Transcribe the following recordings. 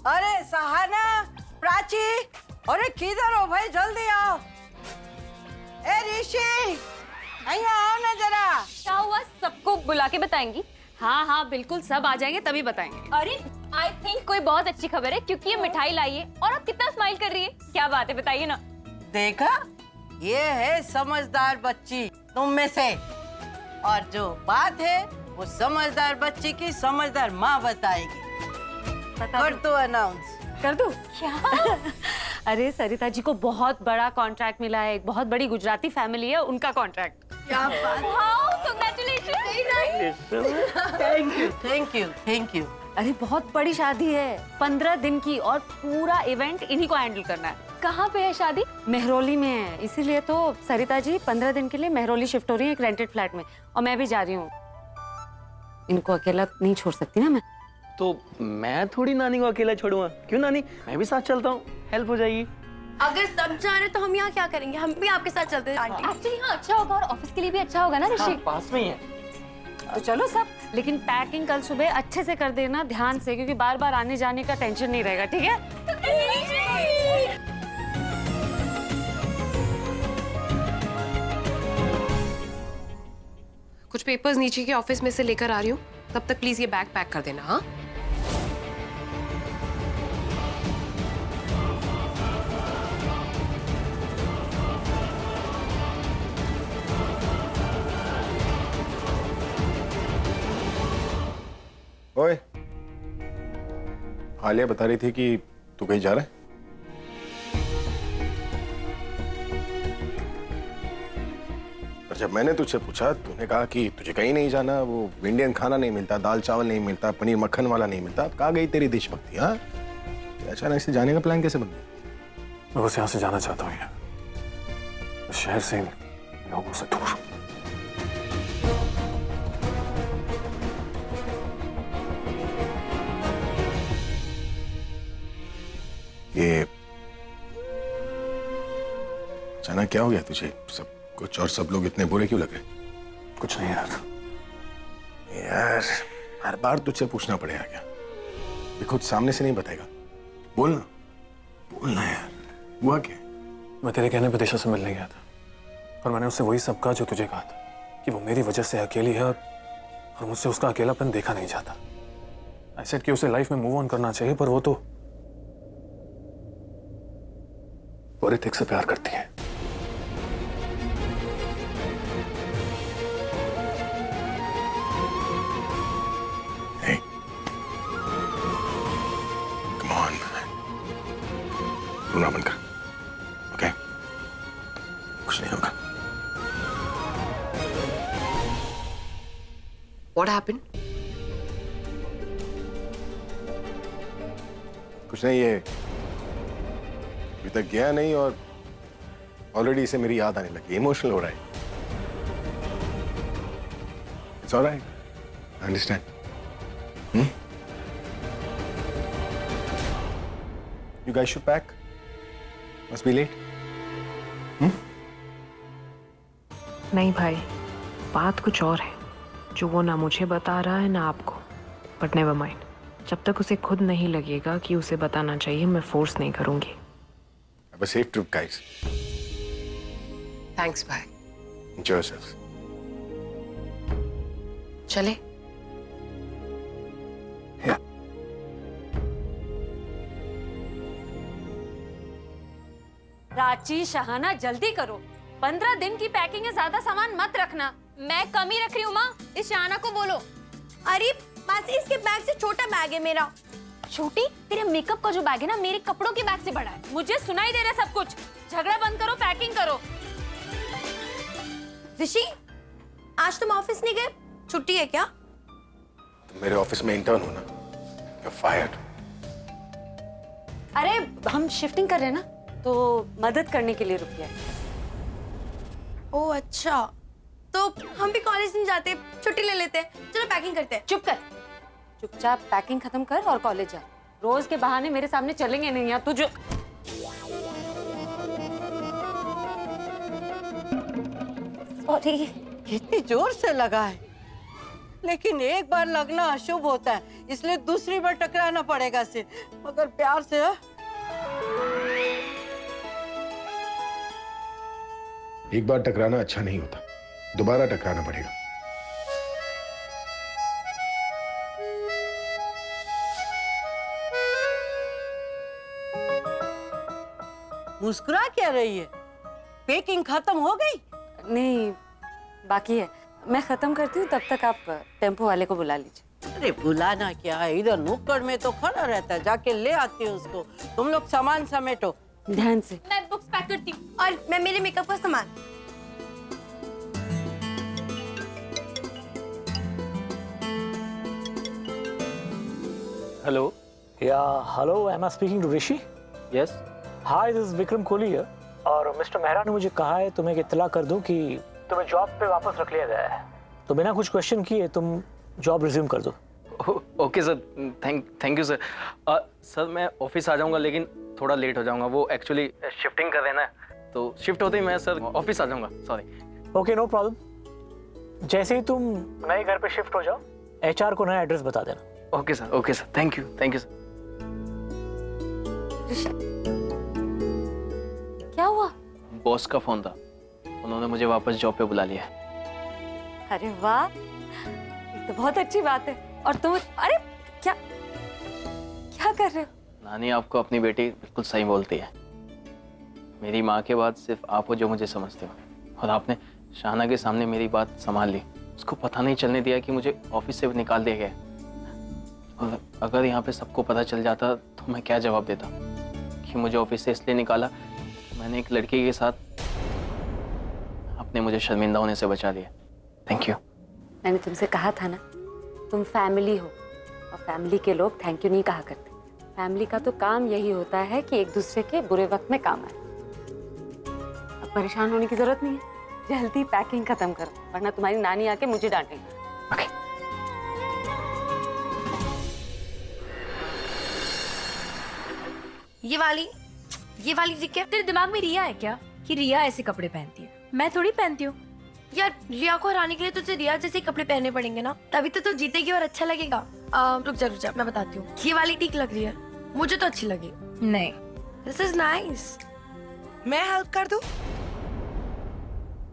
अरे सहाना, प्राची, अरे किधर हो भाई, जल्दी आओ। ए ऋषि, आओ ना जरा। क्या हुआ, सबको बुला के बताएंगी? हाँ हाँ बिल्कुल, सब आ जाएंगे तभी बताएंगे। अरे आई थिंक कोई बहुत अच्छी खबर है, क्योंकि ये मिठाई लाई है और आप कितना स्माइल कर रही है। क्या बात है, बताइए ना। देखा, ये है समझदार बच्ची तुम में से, और जो बात है वो समझदार बच्ची की समझदार माँ बताएगी। कर दो अनाउंस। कर दूं? क्या? अरे सरिता जी को बहुत बड़ा कॉन्ट्रैक्ट मिला है, एक बहुत बड़ी गुजराती फैमिली है, उनका कॉन्ट्रैक्ट। क्या बात। Wow, congratulation. Thank you thank you thank you. अरे बहुत बड़ी शादी है, 15 दिन की, और पूरा इवेंट इन्हीं को हैंडल करना है। कहाँ पे है शादी? मेहरौली में है, इसीलिए तो सरिता जी 15 दिन के लिए मेहरौली शिफ्ट हो रही है एक रेंटेड फ्लैट में, और मैं भी जा रही हूँ। इनको अकेला नहीं छोड़ सकती ना मैं। तो मैं थोड़ी नानी को अकेला छोड़ूंगा। क्यों नानी, मैं भी साथ चलता हूँ, हेल्प हो जाएगी। अगर सब जा रहे तो हम यहाँ क्या करेंगे? हम भी आपके साथ चलते हैं आंटी। एक्चुअली हाँ, अच्छा होगा और ऑफिस के लिए भी अच्छा होगा ना ऋषि। पास में ही है। तो चलो सब, लेकिन पैकिंग कल सुबह अच्छे से कर देना, ध्यान से, क्योंकि बार बार आने जाने का टेंशन नहीं रहेगा, ठीक है? कुछ पेपर्स नीचे के ऑफिस में से लेकर आ रही हूँ, तब तक प्लीज ये बैग पैक कर देना। हाँ, ओए, आलिया बता रही थी कि तू कहीं जा रहा है। पर जब मैंने तुझसे पूछा, तूने कहा कि तुझे कहीं नहीं जाना, वो इंडियन खाना नहीं मिलता, दाल चावल नहीं मिलता, पनीर मक्खन वाला नहीं मिलता। अब कहाँ गई तेरी देशभक्ति? हाँ, अचानक से जाने का प्लान कैसे बन गया? मैं बस यहाँ से जाना चाहता हूँ यार, शहर से, लोगों से दूर। ये अचानक क्या हो गया तुझे? सब कुछ और सब लोग इतने बुरे क्यों लग रहे? कुछ नहीं यार। यार, हर बार तुझसे पूछना पड़ेगा क्या? ये खुद सामने से नहीं बताएगा? बोलना, बोलना यार, हुआ क्या? मैं तेरे कहने पे दिशा से मिलने गया था, और मैंने उससे वही सब कहा जो तुझे कहा था, कि वो मेरी वजह से अकेली है और मुझसे उसका अकेलापन देखा नहीं जाता। आई सेड कि उसे लाइफ में मूव ऑन करना चाहिए, पर वो तो ऋतिक से प्यार करती है। Hey, come on, रोना बंद कर, ओके? कुछ नहीं होगा। what happened? कुछ नहीं, ये अभी तक गया नहीं और ऑलरेडी इसे मेरी याद आने लगी, इमोशनल हो रहा है। It's alright, I understand. You guys should pack, must be late. नहीं भाई, बात कुछ और है जो वो ना मुझे बता रहा है ना आपको, बट नेवर माइंड। जब तक उसे खुद नहीं लगेगा कि उसे बताना चाहिए, मैं फोर्स नहीं करूंगी। Have a safe trip, guys. Thanks, bye. Enjoy yourselves. चले। प्राची, शहाना, जल्दी करो, 15 दिन की पैकिंग है, ज्यादा सामान मत रखना। मैं कम ही रख रही हूँ माँ, इस शाना को बोलो। अरे मासी, इसके बैग से छोटा बैग है मेरा। छोटी, तेरे मेकअप का जो बैग है ना, मेरे कपड़ों के बैग से बड़ा है। मुझे सुनाई दे रहा है सब कुछ, झगड़ा बंद करो, पैकिंग करो। ऋषि, आज तुम ऑफिस नहीं गए? छुट्टी है क्या? तुम मेरे ऑफिस में इंटर्न हो ना, you're fired. अरे हम शिफ्टिंग कर रहे हैं ना, तो मदद करने के लिए रुक गया। ओह अच्छा, तो हम भी कॉलेज नहीं जाते, छुट्टी ले लेते हैं। चलो पैकिंग करते हैं। चुप कर, चुपचाप पैकिंग खत्म कर और कॉलेज जा। रोज के बहाने मेरे सामने चलेंगे नहीं यार, तुझे। सॉरी। कितनी जोर से लगा है। लेकिन एक बार लगना अशुभ होता है, इसलिए दूसरी बार टकराना पड़ेगा से, मगर प्यार से। एक बार टकराना अच्छा नहीं होता, दोबारा टकराना पड़ेगा। मुस्कुरा क्या रही है? पैकिंग खत्म हो गई? नहीं, बाकी है। मैं खत्म करती हूँ, तब तक आप टेम्पो वाले को बुला लीजिए। अरे बुलाना क्या है, इधर नुक्कड़ में तो खड़ा रहता है, जाके ले आती हूँ उसको। तुम लोग सामान समेटो। ध्यान से। मैं बुक्स पैक करती हूँ। और मैं मेरे मेकअप का सामान। Hello. Hello, am I speaking to Rishi? Yes. Hi, this is Vikram Kohli here. और मिस्टर मेहरा ने मुझे कहा है तुम्हें इत्तला कर दूं कि तुम्हें जॉब पे वापस रख लिया गया है, तो बिना कुछ क्वेश्चन किए तुम जॉब रिज्यूम कर दो। Okay sir, thank you sir. Sir मैं ऑफिस आ जाऊंगा, लेकिन थोड़ा लेट हो जाऊंगा। वो एक्चुअली शिफ्टिंग कर रहे हैं ना, तो शिफ्ट होते ही मैं सर ऑफिस आ जाऊंगा। सॉरी। Okay, no problem. जैसे ही तुम नए घर पे शिफ्ट हो जाओ, एचआर को नया एड्रेस बता देना। Okay sir, thank you sir. क्या हुआ? बॉस का फोन था, उन्होंने मुझे वापस जॉब पे बुला लिया। अरे वाह, ये तो बहुत अच्छी बात है। और तुम, अरे क्या क्या कर रहे हो? नानी, आपको अपनी बेटी बिल्कुल सही बोलती है। मेरी माँ के बाद सिर्फ आप हो जो मुझे समझते हो, और आपने शाहना के सामने मेरी बात संभाल ली। उसको पता नहीं चलने दिया कि मुझे ऑफिस से निकाल दिया गया। और अगर यहाँ पे सबको पता चल जाता तो मैं क्या जवाब देता कि मुझे ऑफिस से इसलिए निकाला, मैंने एक लड़के के साथ। आपने मुझे शर्मिंदा होने से बचा दिया। Thank you. मैंने तुमसे कहा था ना, तुम फैमिली हो, और फैमिली के लोग थैंक यू नहीं कहा करते। फैमिली का तो काम यही होता है कि एक दूसरे के बुरे वक्त में काम आए। अब परेशान होने की जरूरत नहीं है, जल्दी पैकिंग खत्म करो, वरना तुम्हारी नानी आके मुझे डांटेगी। ओके। ये वाली दिख क्या? तेरे दिमाग में रिया है क्या कि रिया ऐसे कपड़े पहनती है? मैं थोड़ी पहनती हूँ। यार, रिया को हराने के लिए तुझे रिया जैसे कपड़े पहनने पड़ेंगे ना, तभी तो तू जीतेगी और अच्छा लगेगा। रुक जा, मैं बताती हूँ। ये वाली ठीक लग रही है, मुझे तो अच्छी लगी। नहीं, दिस इज नाइस। मैं हेल्प कर दूं?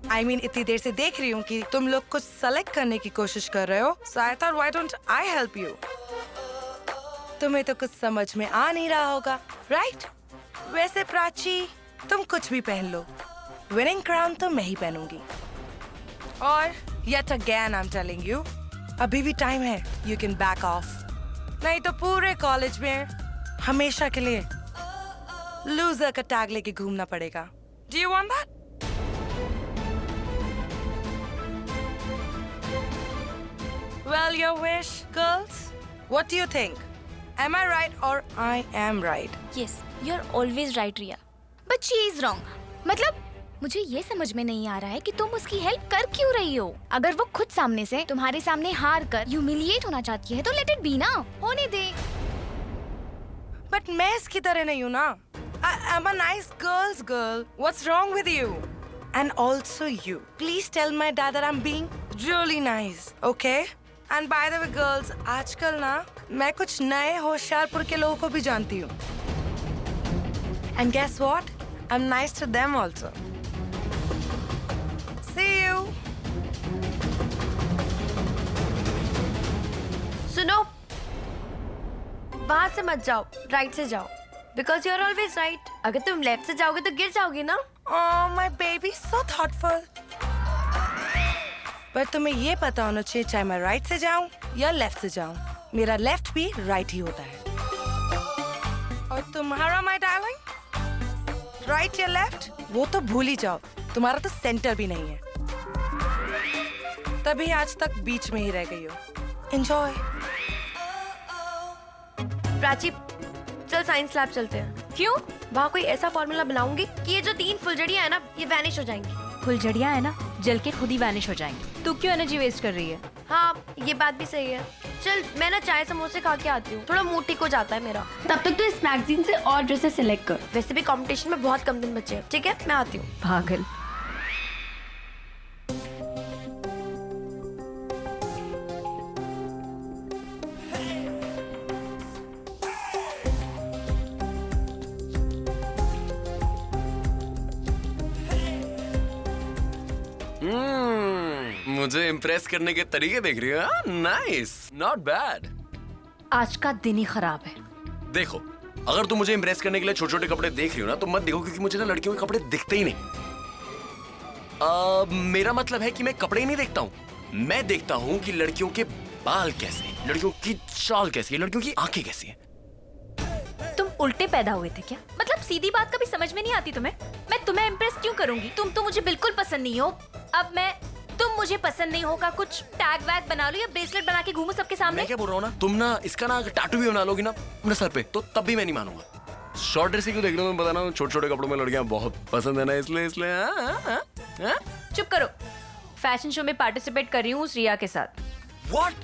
I mean, इतनी देर से देख रही हूँ कि तुम लोग कुछ सेलेक्ट करने की कोशिश कर रहे हो, so I thought why don't I help you? तुम्हें तो कुछ समझ में आ नहीं रहा होगा, right? वैसे प्राची, तुम कुछ भी पहन लो, विनिंग क्राउन तो मैं ही पहनूंगी। और yet again I'm telling you, अभी भी टाइम है, you can back off. नहीं तो पूरे कॉलेज में हमेशा के लिए लूजर का टैग लेके घूमना पड़ेगा। Do you want that? Well, your wish, girls. What do you think? Am I right or I am right? Yes, you're always right, Riya. But she is wrong. मतलब मुझे ये समझ में नहीं आ रहा है कि तुम उसकी हेल्प कर क्यों रही हो? अगर वो खुद सामने से तुम्हारे सामने हार कर ह्यूमिलिएट होना चाहती है तो लेट इट बी ना, होने दे। But मैं इसकी तरह नहीं हूँ ना। I'm a nice girl's girl. What's wrong with you? And also you. Please tell my dad that I'm being really nice, okay? And by the way, girls, आजकल ना मैं कुछ नए होशियारपुर के लोगों को भी जानती हूँ। And guess what? I'm nice to them also. See you. सुनो, वहां से मत जाओ, राइट से जाओ, because you're always right. अगर तुम लेफ्ट से जाओगे तो गिर जाओगी ना। Oh, my baby, so thoughtful. पर तुम्हें ये पता होना चाहिए, चाहे मैं राइट से जाऊं या लेफ्ट से जाऊं, मेरा लेफ्ट भी राइट ही होता है। और तुम्हारा माय डार्लिंग, राइट या लेफ्ट वो तो भूल ही जाओ, तुम्हारा तो सेंटर भी नहीं है, तभी आज तक बीच में ही रह गई हो। एंजॉय। प्राची, चल साइंस लैब चलते हैं। क्यों? वहाँ कोई ऐसा फॉर्मूला बनाऊंगी कि ये जो 3 फुलझड़ियाँ है ना, ये वैनिश हो जाएंगी। फुलझड़ियाँ है ना, जल के खुद ही वैनिश हो जाएंगी। तू क्यों एनर्जी वेस्ट कर रही है? हाँ, ये बात भी सही है। चल, मैं ना चाय समोसे खा के आती हूँ, थोड़ा मुंह ठीक हो जाता है मेरा। तब तक तो इस मैगजीन से और ड्रेसेस सिलेक्ट कर। वैसे भी कंपटीशन में बहुत कम दिन बचे हैं। ठीक है, मैं आती हूँ। पागल। मुझे इम्प्रेस करने के तरीके देख रही हो? Nice, not bad. आज का दिन ही खराब है। देखो, अगर तुम मुझे इम्प्रेस करने के लिए छोटे छोटे कपड़े देख रही हो ना, तो मत देखो, क्योंकि मुझे ना लड़कियों के कपड़े दिखते ही नहीं। मेरा मतलब है कि मैं कपड़े ही नहीं देखता हूँ, मैं देखता हूँ कि लड़कियों के बाल कैसे हैं, लड़कियों की चाल कैसी है, लड़कियों की आंखें कैसी हैं। तुम उल्टे पैदा हुए थे क्या? मतलब सीधी बात कभी समझ में नहीं आती तुम्हें? मैं तुम्हें इम्प्रेस क्यों करूंगी? तुम तो मुझे बिल्कुल पसंद नहीं हो। अब मैं तुम मुझे पसंद नहीं होगा कुछ टैग वैग बना लो या ब्रेसलेट बना के घूमो सबके सामने। मैं क्या बोल रहा हूँ ना, तुम ना इसका ना टैटू भी बना लोगी ना अपने सर पे, तो तब भी मैं नहीं मानूंगा। शॉर्ट ड्रेस क्यों देख रहे हो? मैं बताना, छोटे छोटे कपड़ों में लड़कियां बहुत पसंद है ना, इसलिए चुप करो। फैशन शो में पार्टिसिपेट कर रही हूँ उस रिया के साथ। व्हाट?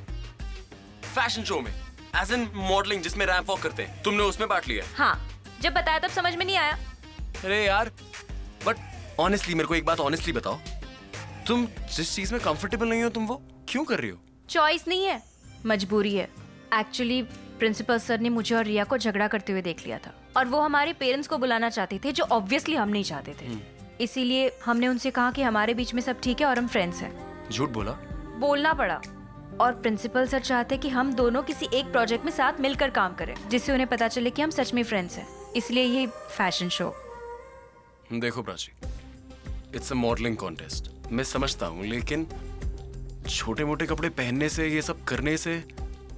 फैशन शो में? एज इन मॉडलिंग जिसमें रैंप वॉक करते हैं, तुमने उसमें पार्ट लिया? हाँ, जब बताया तब समझ में नहीं आया। अरे यार, बट ऑनेस्टली मेरे को एक बात ऑनेस्टली बताओ, तुम जिस चीज में कंफर्टेबल नहीं हो, तुम वो क्यों कर रही हो? चॉइस नहीं है, मजबूरी है। एक्चुअली प्रिंसिपल सर ने मुझे और रिया को झगड़ा करते हुए देख लिया था, और वो हमारे पेरेंट्स को बुलाना चाहते थे, जो ऑब्वियसली हम नहीं चाहते थे। इसीलिए हमने उनसे कहा कि हमारे बीच में सब ठीक है और हम फ्रेंड्स हैं। झूठ बोला? बोलना पड़ा, और प्रिंसिपल सर चाहते कि हम दोनों किसी एक प्रोजेक्ट में साथ मिलकर काम करें, जिससे उन्हें पता चले कि हम सच में फ्रेंड्स हैं। इसलिए ये फैशन शो। देखो Prachi, it's a modelling contest, मैं समझता हूँ, लेकिन छोटे मोटे कपड़े पहनने से, ये सब करने से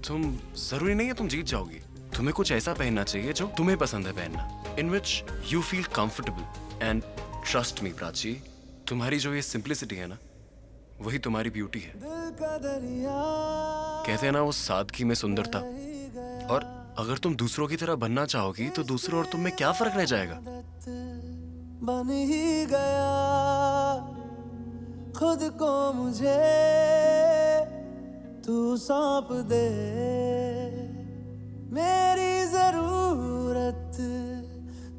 तुम जरूरी नहीं है तुम जीत जाओगी। तुम्हें कुछ ऐसा पहनना चाहिए जो तुम्हें पसंद है पहनना, in which you feel comfortable. And trust me Prachi, तुम्हारी जो ये सिंप्लिसिटी है ना, वही तुम्हारी ब्यूटी है। कहते हैं ना, वो सादगी में सुंदरता। और अगर तुम दूसरों की तरह बनना चाहोगी, तो दूसरों और तुम में क्या फर्क रह जाएगा? बन ही गया खुद को मुझे तू सौंप दे, मेरी जरूरत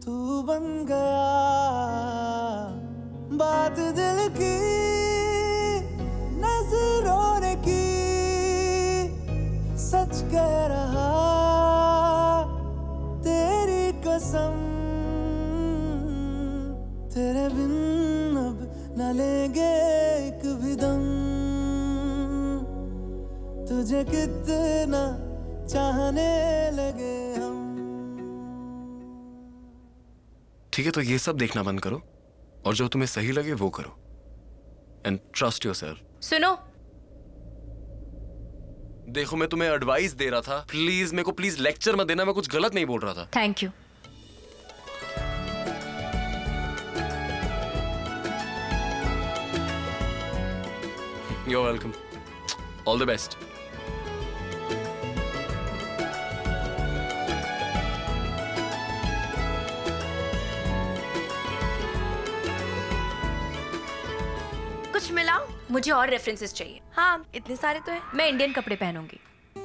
तू बन गया। बात दिल की नजरों ने की, सच कह रहा तेरी कसम, तेरे बिन अब न लेंगे एक भी दम, तुझे कितना चाहने लगे हम। ठीक है, तो ये सब देखना बंद करो, और जो तुम्हें सही लगे वो करो। And trust yourself. सुनो, देखो, मैं तुम्हें एडवाइस दे रहा था, प्लीज मेरे को प्लीज लेक्चर मत देना, मैं कुछ गलत नहीं बोल रहा था। Thank you. You're welcome. All the best. कुछ मिला? मुझे और रेफरेंसेस चाहिए। हाँ, इतने सारे तो है। मैं इंडियन कपड़े पहनूंगी।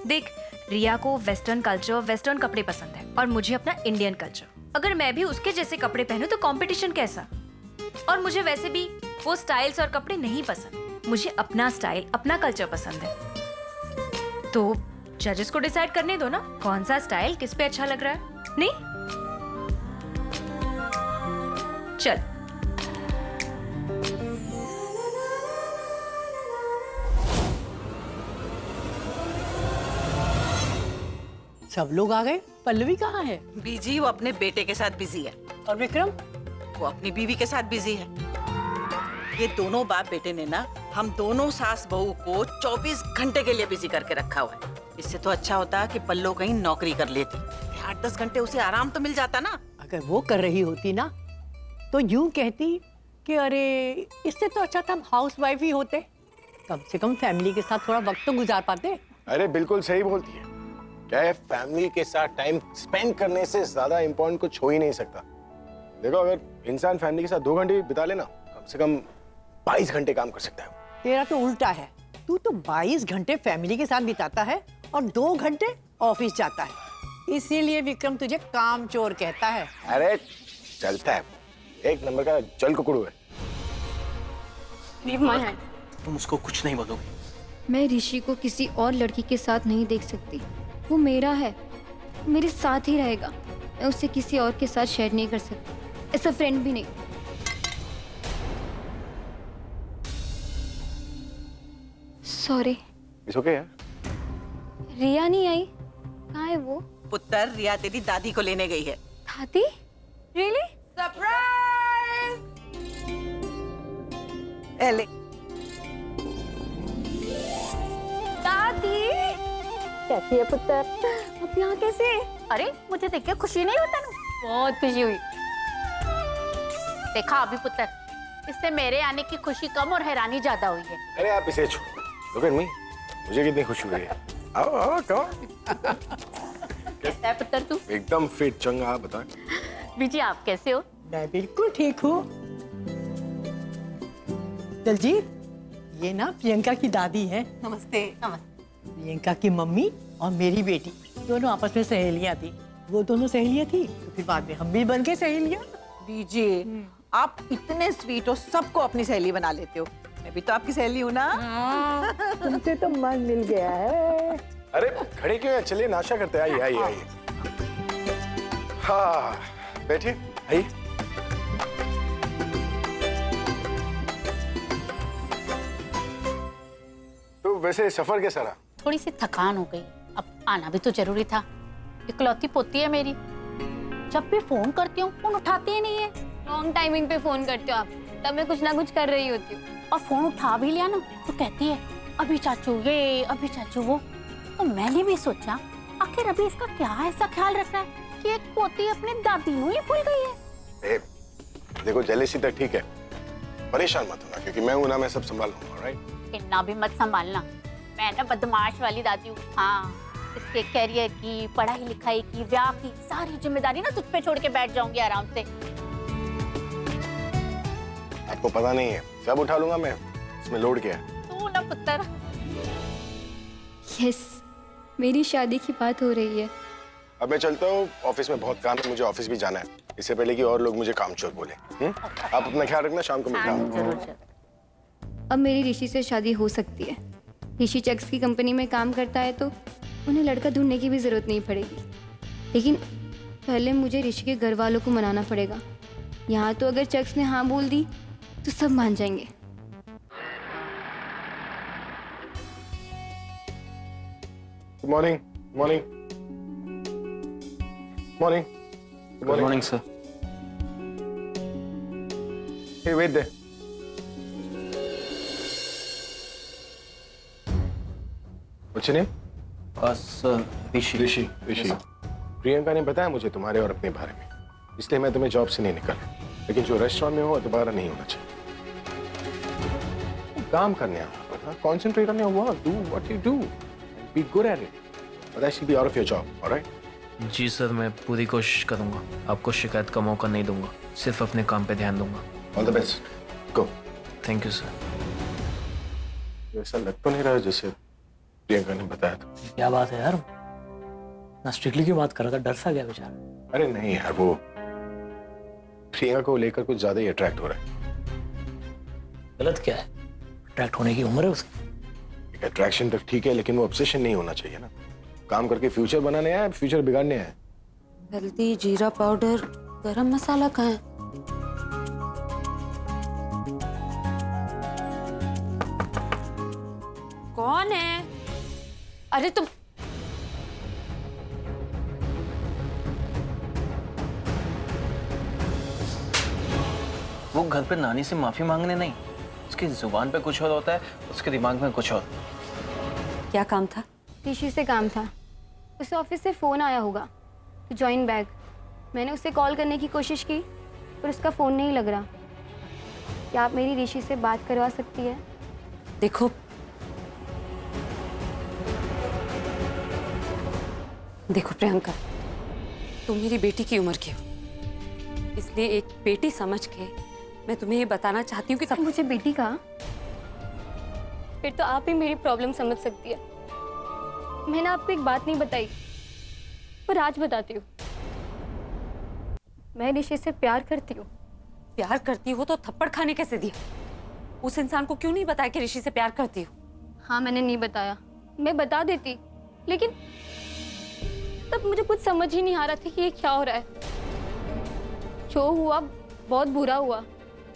देख, रिया को वेस्टर्न कल्चर, वेस्टर्न कपड़े पसंद है, और मुझे अपना इंडियन कल्चर। अगर मैं भी उसके जैसे कपड़े पहनूं तो कंपटीशन कैसा? और मुझे वैसे भी वो स्टाइल्स और कपड़े नहीं पसंद, मुझे अपना स्टाइल, अपना कल्चर पसंद है। तो जजेस को डिसाइड करने दो ना, कौन सा स्टाइल किस पे अच्छा लग रहा है। नहीं? चल। सब लोग आ गए। पल्लवी कहाँ है? बिजी, वो अपने बेटे के साथ बिजी है। और विक्रम? वो अपनी बीवी के साथ बिजी है। ये दोनों बाप बेटे ने ना हम दोनों सास बहू को 24 घंटे के लिए बिजी करके रखा हुआ है। इससे तो अच्छा होता कि पल्लो कहीं नौकरी कर लेती, 8-10 घंटे उसे आराम तो मिल जाता ना। अगर वो कर रही होती ना तो यूं कहती कि अरे इससे तो अच्छा था हम हाउस वाइफ ही होते, कम से कम फैमिली के साथ थोड़ा वक्त तो गुजार पाते। अरे बिल्कुल सही बोलती है। क्या है, फैमिली के साथ टाइम स्पेंड करने से ज्यादा इम्पोर्टेंट कुछ हो ही नहीं सकता। देखो, अगर इंसान फैमिली के साथ 2 घंटे बिता लेना, कम से कम 22 घंटे काम कर सकता है। तेरा तो उल्टा है, तू तो 22 घंटे फैमिली के साथ बिताता है और 2 घंटे ऑफिस जाता है। इसीलिए विक्रम तुझे काम चोर कहता है। अरे चलता है, एक नंबर का जल कुकड़ू है। तुम उसको कुछ नहीं बोलोगे? मैं ऋषि को किसी और लड़की के साथ नहीं देख सकती। वो मेरा है, मेरे साथ ही रहेगा। मैं उसे किसी और के साथ शेयर नहीं कर सकती, एज अ फ्रेंड भी नहीं। सॉरी। इट्स ओके यार। रिया नहीं आई, कहाँ है वो? पुत्र, रिया तेरी दादी को लेने गई है। दादी? रियली? सरप्राइज! एले दादी कैसी है पुत्र? अब यहाँ कैसे? अरे मुझे देख के खुशी नहीं होता ना? बहुत खुशी हुई। देखा अभी पुत्र, इससे मेरे आने की खुशी कम और हैरानी ज्यादा हुई है। अरे आप इसे छोड़ो, लुक एट मी, मुझे कितनी खुशी हुई है। आओ आओ कहो। कैसा है पुत्र तू? एकदम फिट चंगा। आप बता बीजी आप कैसे हो? मैं बिल्कुल ठीक हूँ। दलजीत, ये ना प्रियंका की दादी है। नमस्ते। नमस्ते। प्रियंका की मम्मी और मेरी बेटी दोनों आपस में सहेलियां थी। वो दोनों सहेलियां थी तो फिर बाद में हम भी बन के सहेलियां। बीजी, आप इतने स्वीट हो, सबको अपनी सहेली बना लेते हो। मैं भी तो आपकी सहेली हूँ ना। तुमसे तो मन मिल गया है। अरे खड़े क्यों हैं? चलिए नाश्ता करते हैं। आइए आइए आइए। हाँ बैठिए, आइए। तो वैसे सफर कैसा रहा? थोड़ी सी थकान हो गई, अब आना भी तो जरूरी था। इकलौती पोती है मेरी, जब भी फोन करती हूँ फोन उठाती ही नहीं है। रॉन्ग टाइमिंग पे फोन करते हो आप, तब मैं कुछ ना कुछ कर रही होती हूँ। और फोन उठा भी लिया ना तो कहती है अभी चाचू ये, अभी चाचू वो। तो मैंने भी सोचा आखिर अभी इसका क्या ऐसा ख्याल रख रहा है कि एक पोती अपनी दादी को ही भूल गई है। देखो जेलेसी तक ठीक है, परेशान मत होना, क्योंकि मैं हूं ना, मैं सब संभाल लूंगा। राइट? इतना भी मत संभालना, मैं ना बदमाश वाली दादी हूँ। हाँ, इसके करियर की, पढ़ाई लिखाई की, ब्याह की सारी जिम्मेदारी ना तुझ पे छोड़ के बैठ जाऊंगी आराम से। आपको पता नहीं है, सब उठा लूंगा मैं, इसमें लोड क्या है? तू ना पुत्र। यस, मेरी शादी की बात हो रही है। अब मैं चलता हूँ, ऑफिस में बहुत काम है, मुझे ऑफिस भी जाना है, इससे पहले कि और लोग मुझे कामचोर बोले। आप अपना ख्याल रखना, शाम को मिलता हूँ। अब मेरी ऋषि से शादी हो सकती है। ऋषि चक्स की कंपनी में काम करता है तो उन्हें लड़का ढूंढने की भी जरूरत नहीं पड़ेगी। लेकिन पहले मुझे ऋषि के घर वालों को मनाना पड़ेगा। यहाँ तो अगर चक्स ने हाँ बोल दी तो सब मान जाएंगे। Good morning. Morning. Morning. Good morning sir. Hey, wait there. What's your name? Sir Rishi. Rishi. Rishi. Priyanka ने बताया मुझे तुम्हारे और अपने बारे में, इसलिए मैं तुम्हें जॉब से नहीं निकाला, लेकिन जो रेस्टोरेंट में हो दोबारा नहीं होना चाहिए। काम करने आओ, concentrate on your work, do what you do, be good at it, but that should be out of your job, all right? जी सर, मैं पूरी कोशिश करूंगा, आपको शिकायत का मौका नहीं दूंगा, सिर्फ अपने काम पे ध्यान दूंगा। All the best. Go. Thank you sir. ऐसा लग तो नहीं रहा है जैसे प्रियंका ने बताया था। क्या बात है यार, ना स्ट्रिक्टली क्यों बात कर रहा था, डर सा गया बेचारा। अरे नहीं यार, वो प्रियंका को लेकर कुछ ज्यादा ही अट्रैक्ट हो रहा है। गलत क्या है, अट्रैक्ट होने की उम्र है उसकी। एक अट्रैक्शन तक ठीक है, लेकिन वो ऑब्सेशन नहीं होना चाहिए ना। काम करके फ्यूचर बनाने आया, फ्यूचर बिगाड़ने आया। हल्दी, जीरा पाउडर, गरम मसाला कहाँ है? कौन है? अरे तुम वो घर पे नानी से माफी मांगने नहीं, उसकी जुबान पे कुछ और होता है, उसके दिमाग में कुछ और। क्या काम था? ऋषि से काम था। उसे ऑफिस से फ़ोन आया होगा तो जॉइन बैग। मैंने उसे कॉल करने की कोशिश की पर उसका फ़ोन नहीं लग रहा। क्या आप मेरी ऋषि से बात करवा सकती है? देखो देखो प्रियंका, तुम मेरी बेटी की उम्र की हो, इसलिए एक बेटी समझ के मैं तुम्हें ये बताना चाहती हूँ कि सब। मुझे बेटी कहा? फिर तो आप ही मेरी प्रॉब्लम समझ सकती है। मैंने आपको एक बात नहीं बताई पर आज बताती हूँ। मैं ऋषि से प्यार करती हूँ। प्यार करती हो तो थप्पड़ खाने कैसे दिया? उस इंसान को क्यों नहीं बताया कि ऋषि से प्यार करती हो? हाँ, मैंने नहीं बताया। मैं बता देती, लेकिन तब मुझे कुछ समझ ही नहीं आ रहा था कि ये क्या हो रहा है। जो हुआ बहुत बुरा हुआ।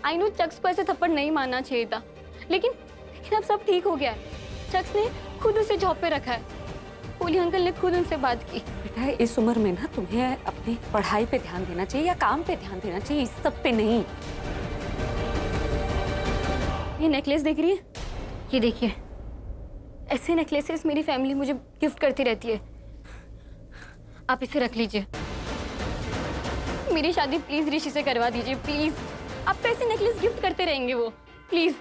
आई नो चक्स को ऐसे थप्पड़ नहीं मारना चाहिए था, लेकिन अब सब ठीक हो गया है। शख्स ने खुद उसे जॉब पे रखा है। कोहली अंकल ने खुद उनसे बात की। बेटा इस उम्र में ना तुम्हें अपनी पढ़ाई पे ध्यान देना चाहिए या काम पे ध्यान देना चाहिए, इस सब पे नहीं। ये नेकलेस देख रही है? ये देखिए, ऐसे नेकलेसेस मेरी फैमिली मुझे गिफ्ट करती रहती है। आप इसे रख लीजिए। मेरी शादी प्लीज ऋषि से करवा दीजिए, प्लीज। आप तो ऐसे नेकलेस गिफ्ट करते रहेंगे वो, प्लीज।